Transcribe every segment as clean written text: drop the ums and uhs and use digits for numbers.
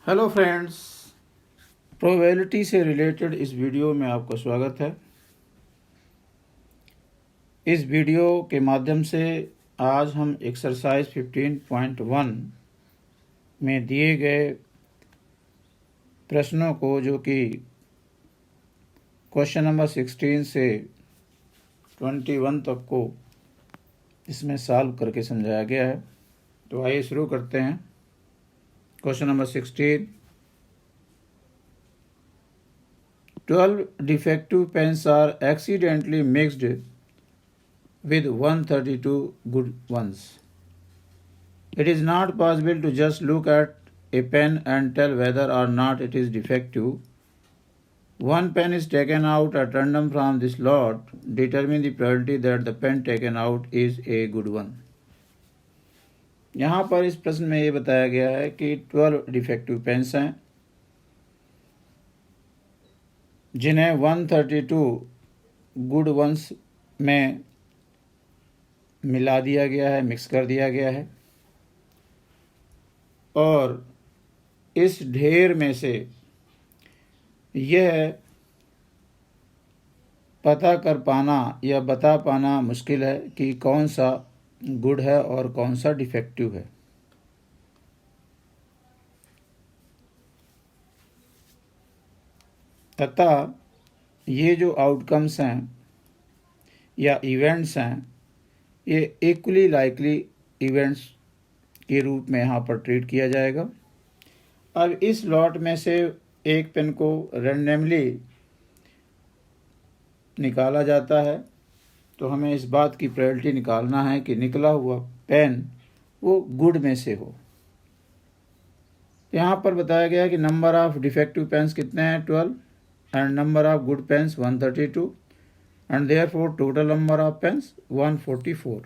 Hello friends, probability से related इस video में आपका स्वागत है। इस वीडियो के माध्यम से आज हम एक्सरसाइज 15.1 में दिए गए प्रश्नों को, जो कि क्वेश्चन नंबर 16 से 21 तक को इसमें सॉल्व करके समझाया गया है। तो आइए शुरू करते हैं। Question number 16, 12 defective pens are accidentally mixed with 132 good ones. It is not possible to just look at a pen and tell whether or not it is defective. One pen is taken out at random from this lot. Determine the probability that the pen taken out is a good one. यहाँ पर इस प्रश्न में ये बताया गया है कि 12 डिफेक्टिव पेन्स हैं जिन्हें 132 गुड वंस में मिला दिया गया है, मिक्स कर दिया गया है, और इस ढेर में से यह पता कर पाना या बता पाना मुश्किल है कि कौन सा गुड है और कौन सा डिफेक्टिव है। तथा ये जो आउटकम्स हैं या इवेंट्स हैं, ये इक्वली लाइकली इवेंट्स के रूप में यहाँ पर ट्रीट किया जाएगा। अब इस लॉट में से एक पेन को रैंडमली निकाला जाता है, तो हमें इस बात की प्रोबेबिलिटी निकालना है कि निकला हुआ पेन वो गुड में से हो। यहाँ पर बताया गया है कि नंबर ऑफ डिफेक्टिव पेन्स कितने हैं, 12, and number of good pens 132, and therefore total number of pens 144।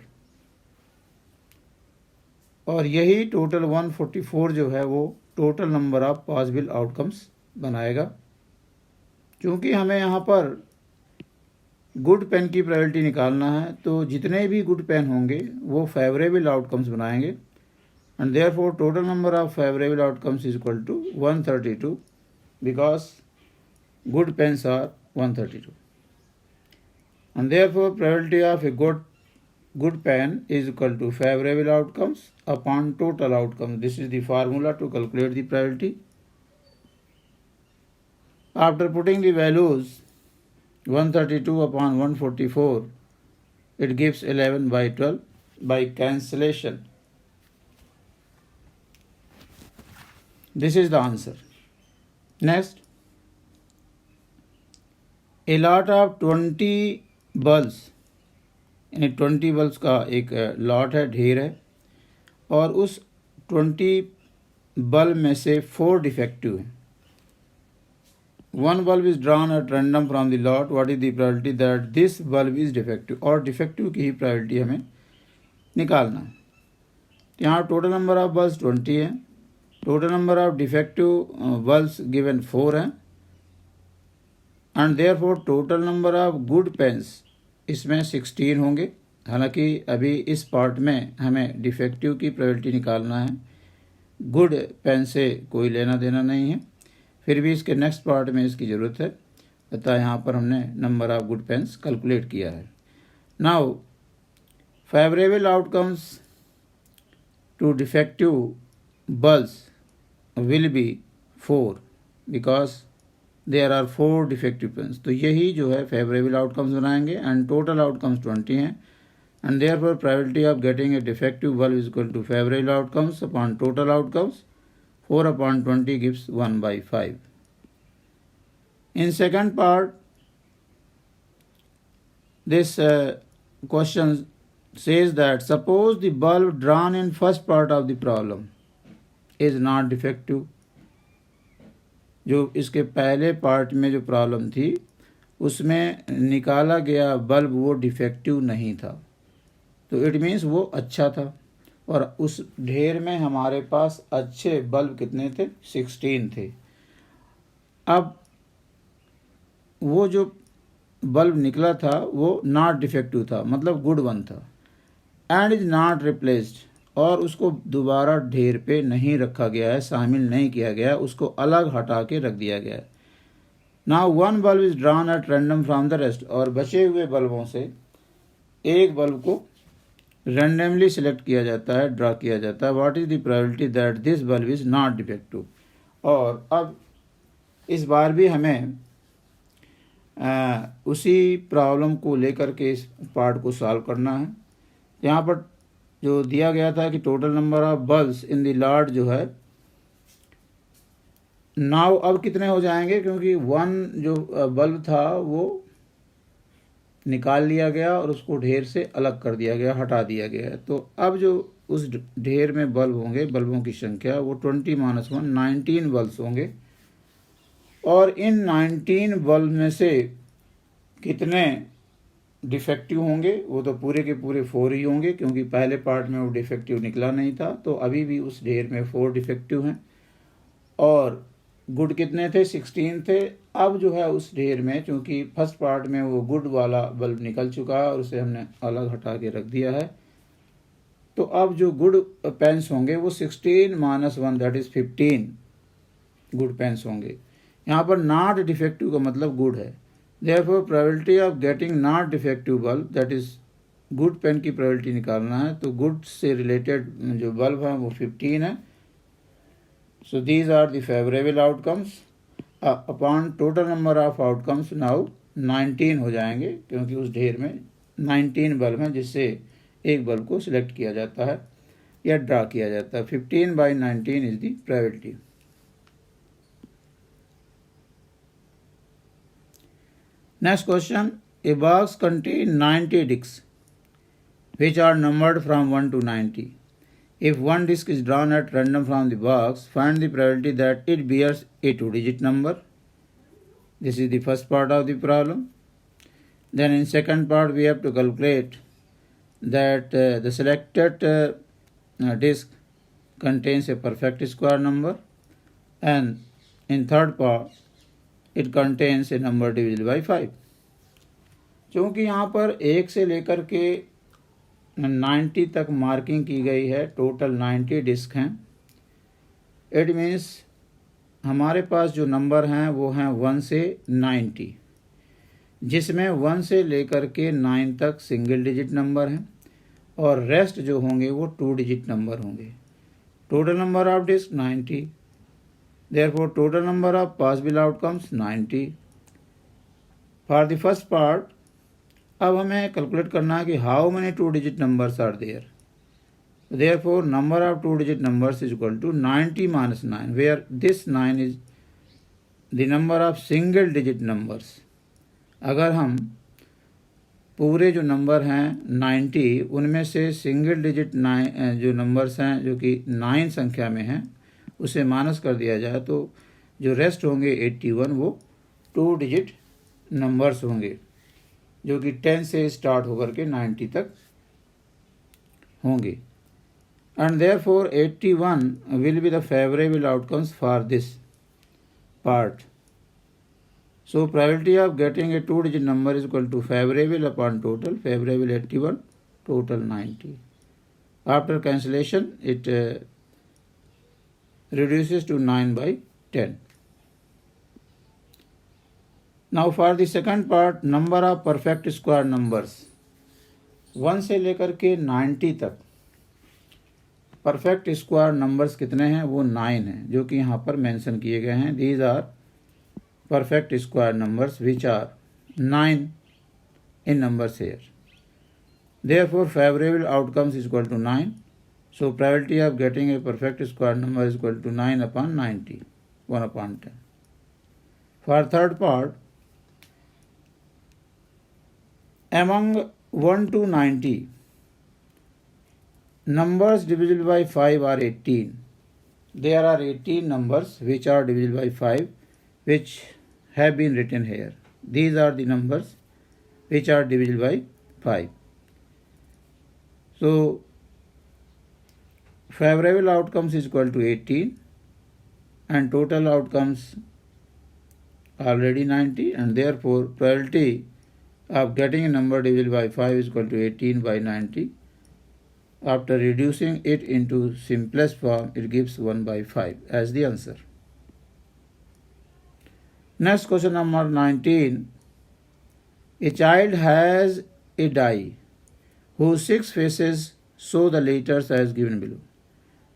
और यही टोटल 144 जो है वो total number of possible outcomes बनाएगा। क्योंकि हमें यहाँ पर गुड पेन की प्रोबेबिलिटी निकालना है, तो जितने भी गुड पेन होंगे वो फेवरेबल आउटकम्स बनाएंगे, and therefore total number of favourable outcomes is equal to 132 because good pens are 132, and therefore probability of a good pen is equal to favorable outcomes upon total outcomes. This is the formula to calculate the probability. After putting the values 132 upon 144, it gives 11 by 12 by cancellation. This is the answer. Next, a lot of 20 bulbs, यानी 20 bulbs का एक lot है, ढेर है, और उस 20 bulb में से 4 डिफेक्टिव हैं। 1 bulb is drawn at random from the lot. What is the probability that this bulb is defective? और डिफेक्टिव की ही प्रोबेबिलिटी हमें निकालना है। यहाँ टोटल नंबर ऑफ बल्ब्स 20 हैं, total number of defective bulbs given 4 हैं, and therefore total number of good pens इसमें 16 होंगे। हालांकि अभी इस पार्ट में हमें डिफेक्टिव की प्रोबेबिलिटी निकालना है, गुड पेन से कोई लेना देना नहीं है, फिर भी इसके नेक्स्ट पार्ट में इसकी ज़रूरत है, अतः यहाँ पर हमने number of good pens calculate किया है। Now favourable outcomes to defective bulbs will be 4 because there are 4 defective pens. तो यही जो है फेवरेबल आउटकम्स बनाएंगे, एंड टोटल आउटकम्स 20 हैं, and therefore probability of getting a defective bulb is equal to favourable outcomes upon total outcomes 4 upon 20 gives 1 by 5. In second part, this question says that suppose the bulb drawn in first part of the problem is not defective. जो इसके पहले part में जो problem थी उसमें निकाला गया bulb वो डिफेक्टिव नहीं था, तो इट मीन्स वो अच्छा था, और उस ढेर में हमारे पास अच्छे बल्ब कितने थे? 16 थे। अब वो जो बल्ब निकला था वो नॉट डिफेक्टिव था, मतलब गुड वन था, एंड इज नॉट रिप्लेस्ड, और उसको दोबारा ढेर पे नहीं रखा गया है, शामिल नहीं किया गया, उसको अलग हटा के रख दिया गया है। Now one bulb is drawn at random from the rest, और बचे हुए बल्बों से एक बल्ब को रैंडमली सिलेक्ट किया जाता है, ड्रा किया जाता है। What is the probability that this bulb is not defective. और अब इस बार भी हमें उसी प्रॉब्लम को लेकर के इस पार्ट को सॉल्व करना है। यहाँ पर जो दिया गया था कि total number of bulbs in the lot जो है, नाउ अब कितने हो जाएंगे, क्योंकि वन जो बल्ब था वो निकाल लिया गया और उसको ढेर से अलग कर दिया गया, हटा दिया गया। तो अब जो उस ढेर में बल्ब होंगे, बल्बों की संख्या वो 20-1 19 बल्ब होंगे। और इन 19 बल्ब में से कितने डिफेक्टिव होंगे, वो तो पूरे के पूरे 4 ही होंगे, क्योंकि पहले पार्ट में वो डिफेक्टिव निकला नहीं था। तो अभी भी उस ढेर में 4 डिफेक्टिव हैं। और गुड कितने थे, 16 थे। अब जो है उस ढेर में, चूंकि फर्स्ट पार्ट में वो गुड वाला बल्ब निकल चुका है और उसे हमने अलग हटा के रख दिया है, तो अब जो गुड पेन्स होंगे वो 16-1 दैट इज 15 गुड पेन्स होंगे। यहाँ पर नॉट डिफेक्टिव का मतलब गुड है। Therefore probability of getting not defective bulb, that is good pen की प्रोबेबिलिटी निकालना है, तो गुड से रिलेटेड जो बल्ब है वो 15 है। So these are the favorable outcomes. Upon total number of outcomes now 19 हो जाएंगे, क्योंकि उस ढेर में 19 बल्ब हैं जिससे एक बल्ब को सिलेक्ट किया जाता है या ड्रा किया जाता है। 15/19 is the probability. Next question. A box contains 90 discs which are numbered from 1 to 90. If one disk is drawn at random from the box, find the probability that it bears a 2-digit number. This is the first part of the problem. Then in second part we have to calculate that the selected disk contains a perfect square number, and in third part it contains a number divisible by 5. चूँकि यहाँ पर 1 से लेकर के 90 तक marking की गई है, टोटल 90 डिस्क हैं। इट मीन्स हमारे पास जो नंबर हैं वो हैं 1 से 90, जिसमें 1 से लेकर के 9 तक सिंगल डिजिट नंबर हैं और रेस्ट जो होंगे वो 2 डिजिट नंबर होंगे। Total number of disc 90, therefore total number of possible outcomes 90। For the first part अब हमें कैलकुलेट करना है कि how many 2 digit numbers are there. Therefore number of 2 digit numbers is equal to 90 - 9, where this 9 is the number of single digit numbers. अगर हम पूरे जो number हैं 90, उनमें से सिंगल डिजिट 9 जो नंबर्स हैं जो कि 9 संख्या में हैं उसे माइनस कर दिया जाए, तो जो रेस्ट होंगे 81 वो 2 डिजिट नंबर्स होंगे, जो कि 10 से स्टार्ट होकर के 90 तक होंगे। And therefore 81 will be the favourable outcomes for this part. So probability of getting a 2 digit number is equal to favourable upon total, favourable 81, total 90। After cancellation it reduces to 9/10. Now for the second part, number of perfect square numbers 1 से लेकर के 90 तक perfect square numbers कितने हैं, वो 9 हैं, जो कि यहाँ पर मेंशन किए गए हैं। These are perfect square numbers which are 9 in numbers here. Therefore favorable outcomes is equal to 9. So probability of getting a perfect square number is equal to 9/90, 1/10. For third part, among 1 to 90, numbers divisible by 5 are 18. There are 18 numbers which are divisible by 5, which have been written here. These are the numbers which are divisible by 5. So favorable outcomes is equal to 18 and total outcomes already 90, and therefore probability of getting a number divisible by 5 is equal to 18/90. After reducing it into simplest form, it gives 1 by 5 as the answer. Next question number 19. A child has a die whose 6 faces show the letters as given below.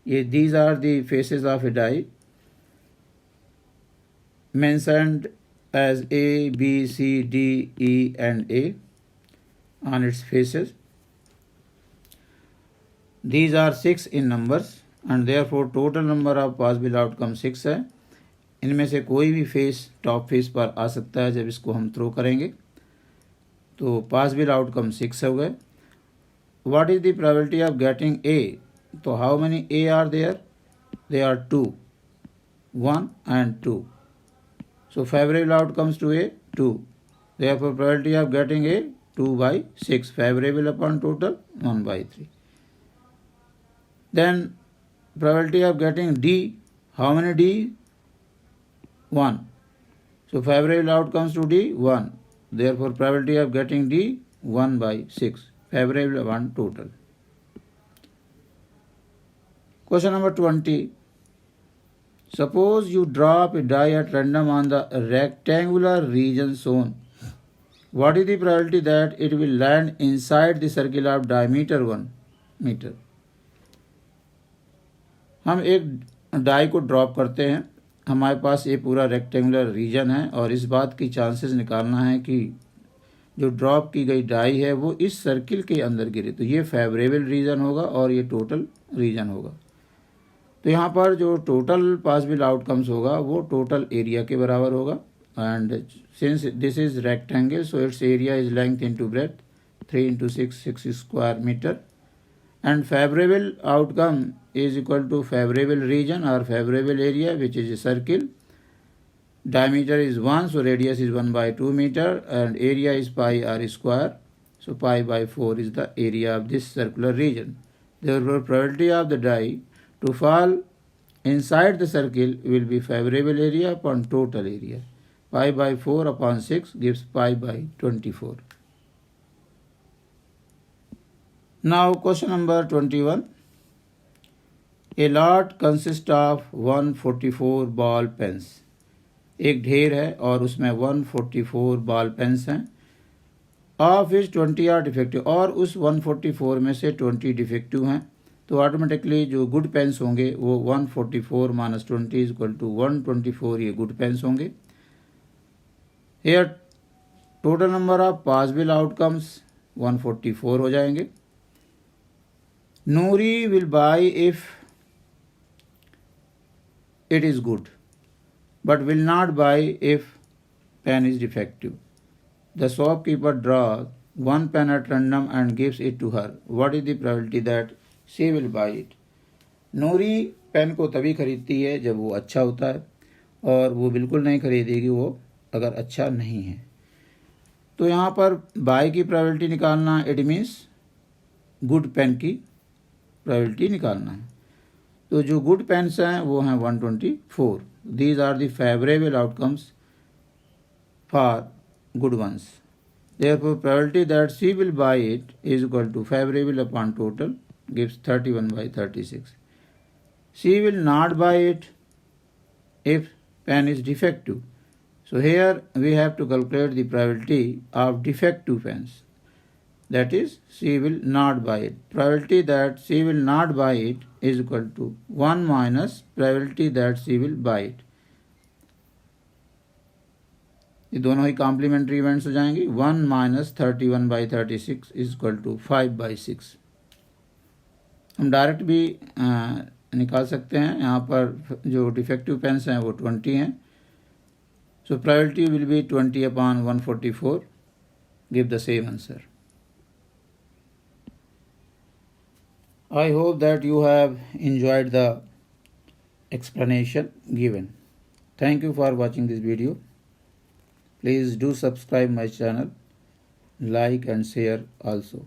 These are the faces of a die mentioned as A, B, C, D, E and A on its faces. These are 6 in numbers and therefore total number of possible outcome 6 है. इनमें से कोई भी face top face पर आ सकता है जब इसको हम थ्रो करेंगे. तो पॉसिबल आउटकम 6 हो गए. What is the probability of getting A? तो how many A are there? They are 2, 1 and 2. So favorable outcomes to A 2. Therefore probability of getting A 2 by 6. Favorable upon total 1 by 3. Then probability of getting D. How many D? 1. So favorable outcomes to D 1. Therefore probability of getting D 1 by 6. Favorable upon total. Question number 20. Suppose you drop a die at random on the rectangular region shown. What is the probability that it will land inside the circle of diameter 1 meter? हम एक die को drop करते हैं. हमारे पास ये पूरा rectangular reason है और इस बात की चांसेस निकालना है कि जो ड्रॉप की गई डाई है वो इस सर्किल के अंदर गिरे. तो ये फेवरेबल रीजन होगा और ये टोटल रीजन होगा. तो यहाँ पर जो टोटल पॉसिबल आउटकम्स होगा वो टोटल एरिया के बराबर होगा. And since this is rectangle so its area is length into breadth 3 × 6 6 square metre. And favourable outcome is equal to favorable region or favorable area which is a circle. Diameter is 1 so radius is 1 by 2 meter and area is pi r square. So pi by 4 is the area of this circular region. Therefore probability of the die to fall inside the circle will be favorable area upon total area. Pi by 4 upon 6 gives pi by 24. Now question number 21. A lot consists of 144 ball pens. एक ढेर है और उसमें 144 ball pens हैं. Of is 20 are defective और उस 144 में से 20 डिफेक्टिव हैं. तो ऑटोमेटिकली जो गुड पेन्स होंगे वो 144 माइनस 20 इज इक्वल टू 124 ये गुड पेन्स होंगे. Here total number of possible outcomes 144 हो जाएंगे. Noori will buy if it is good but will not buy if pen is defective. The shopkeeper draws one pen at random and gives it to her. What is the probability that she will buy it? Nuri pen को तभी खरीदती है जब वो अच्छा होता है और वो बिल्कुल नहीं खरीदेगी वो अगर अच्छा नहीं है. तो यहाँ पर बाय की प्रोबेबिलिटी निकालना, इट मीन्स गुड पेन की प्रोबेबिलिटी निकालना है. तो जो गुड पेन्स हैं वो हैं 124. These are the favourable outcomes for good ones. Therefore probability that she will buy it is equal to favourable upon total gives 31 by 36. She will not buy it if pen is defective. So here we have to calculate the probability of defective pens. That is, she will not buy it. Probability that she will not buy it is equal to 1 minus probability that she will buy it. ये दोनों ही complementary events हो जाएंगे. 1 minus 31 by 36 is equal to 5 by 6. हम direct भी निकाल सकते हैं. यहाँ पर जो डिफेक्टिव पेन्स हैं वो 20 हैं. So probability will be 20 upon 144. Give the same answer. I hope that you have enjoyed the explanation given. Thank you for watching this video. Please do subscribe my channel, like and share also.